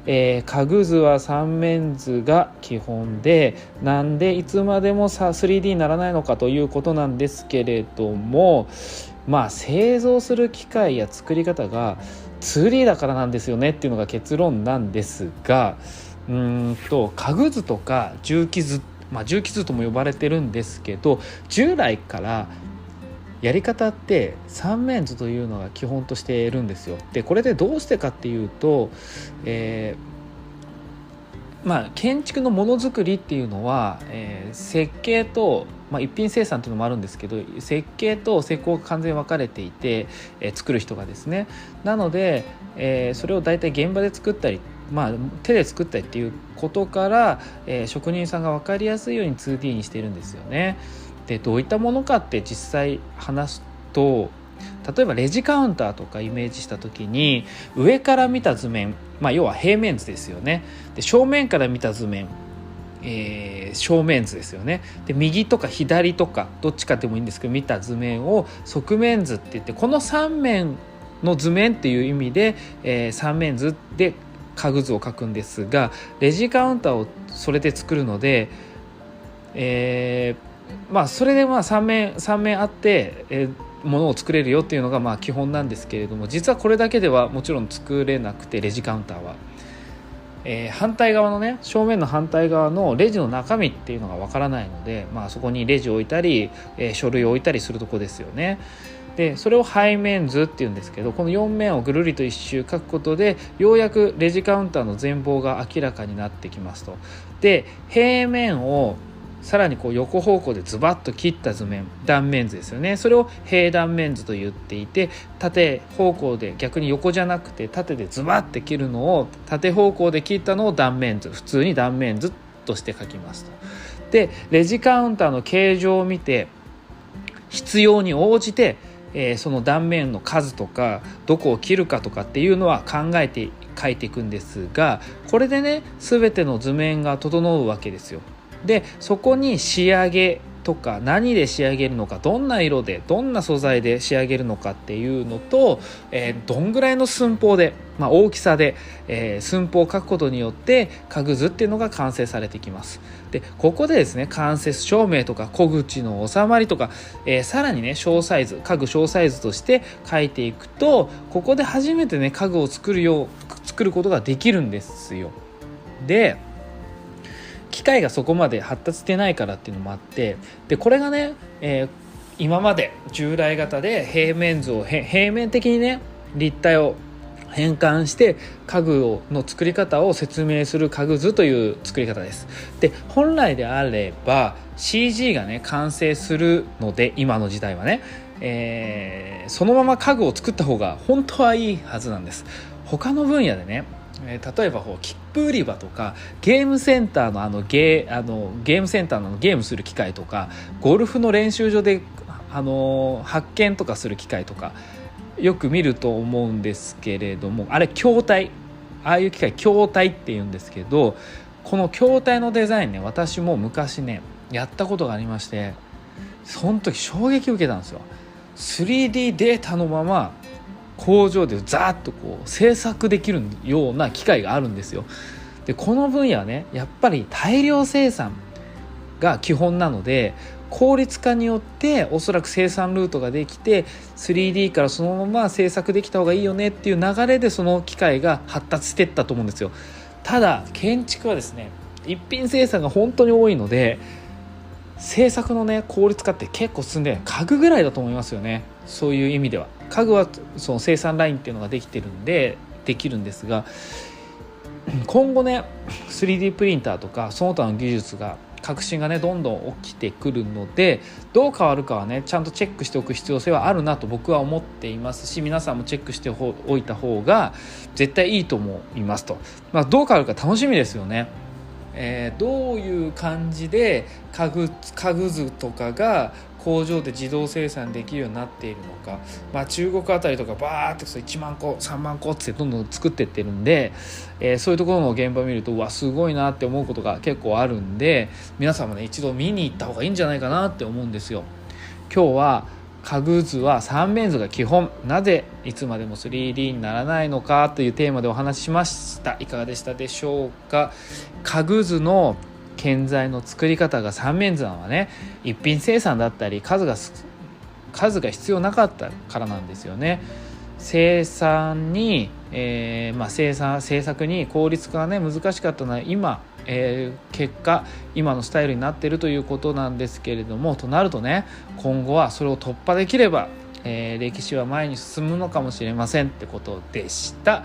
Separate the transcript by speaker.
Speaker 1: 家具図は三面図が基本で、なんでいつまでも3D にならないのかということなんですけれども、製造する機械や作り方が 2D だからなんですよねっていうのが結論なんですが、家具図とか重機図、重機図とも呼ばれてるんですけど、従来からやり方って三面図というのが基本としているんですよ。でこれでどうしてかっていうと、建築のものづくりっていうのは、設計と、一品生産っていうのもあるんですけど、設計と施工が完全に分かれていて、作る人がですね、なので、それを大体現場で作ったり、手で作ったりっていうことから、職人さんが分かりやすいように 2D にしているんですよね。でどういったものかって実際話すと、例えばレジカウンターとかイメージした時に、上から見た図面、要は平面図ですよね。で正面から見た図面、正面図ですよね。で右とか左とかどっちかでもいいんですけど、見た図面を側面図って言って、この3面の図面っていう意味で、3面図で家具図を描くんですが、レジカウンターをそれで作るので、それで3面あって、ものを作れるよっていうのが基本なんですけれども、実はこれだけではもちろん作れなくて、レジカウンターは、反対側のね、正面の反対側のレジの中身っていうのがわからないので、そこにレジを置いたり、書類を置いたりするとこですよね。でそれを背面図っていうんですけど、この4面をぐるりと一周描くことで、ようやくレジカウンターの全貌が明らかになってきますと。で平面をさらに横方向でズバッと切った図面、断面図ですよね。それを平断面図と言っていて、縦方向で、逆に横じゃなくて縦でズバッて切るのを、縦方向で切ったのを断面図、普通に断面図として書きますと。でレジカウンターの形状を見て、必要に応じて、その断面の数とかどこを切るかとかっていうのは考えて書いていくんですが、これでね、全ての図面が整うわけですよ。でそこに仕上げとか、何で仕上げるのか、どんな色でどんな素材で仕上げるのかっていうのと、どんぐらいの寸法で、大きさで、寸法を書くことによって家具図っていうのが完成されてきます。でここでですね、間接照明とか小口の収まりとか、さらにね、小サイズ、家具小サイズとして書いていくと、ここで初めてね、家具を作ることができるんですよ。で機械がそこまで発達してないからっていうのもあって、でこれがね、今まで従来型で平面図を平面的にね、立体を変換して家具の作り方を説明する家具図という作り方です。で本来であれば CG がね完成するので、今の時代はね、そのまま家具を作った方が本当はいいはずなんです。他の分野でね、例えば切符売り場とか、ゲームセンターのゲームセンターのゲームする機械とか、ゴルフの練習場で発見とかする機械とかよく見ると思うんですけれども、あれ筐体、ああいう機械筐体って言うんですけど、この筐体のデザインね、私も昔ねやったことがありまして、その時衝撃を受けたんですよ。 3D データのまま工場でザーッと製作できるような機械があるんですよ。でこの分野はね、やっぱり大量生産が基本なので、効率化によっておそらく生産ルートができて、 3D からそのまま製作できた方がいいよねっていう流れで、その機械が発達していったと思うんですよ。ただ建築はですね、一品生産が本当に多いので、製作のね効率化って結構進んで、家具ぐらいだと思いますよね。そういう意味では家具はその生産ラインっていうのができてるんでできるんですが、今後ね 3D プリンターとかその他の技術が、革新がねどんどん起きてくるので、どう変わるかはねちゃんとチェックしておく必要性はあるなと僕は思っていますし、皆さんもチェックしておいた方が絶対いいと思いますと。どう変わるか楽しみですよね。どういう感じで家具図とかが工場で自動生産できるようになっているのか、中国あたりとかバーって1万個3万個ってどんどん作っていってるんで、そういうところの現場を見ると、うわすごいなって思うことが結構あるんで、皆さんもね一度見に行った方がいいんじゃないかなって思うんですよ。今日は家具図は三面図が基本、なぜいつまでも 3D にならないのかというテーマでお話ししました。いかがでしたでしょうか。家具図の建材の作り方が三面図なのはね、一品生産だったり数が必要なかったからなんですよね。生産に、制作に効率化がね難しかったのは今、結果今のスタイルになっているということなんですけれども、となるとね、今後はそれを突破できれば、歴史は前に進むのかもしれませんってことでした。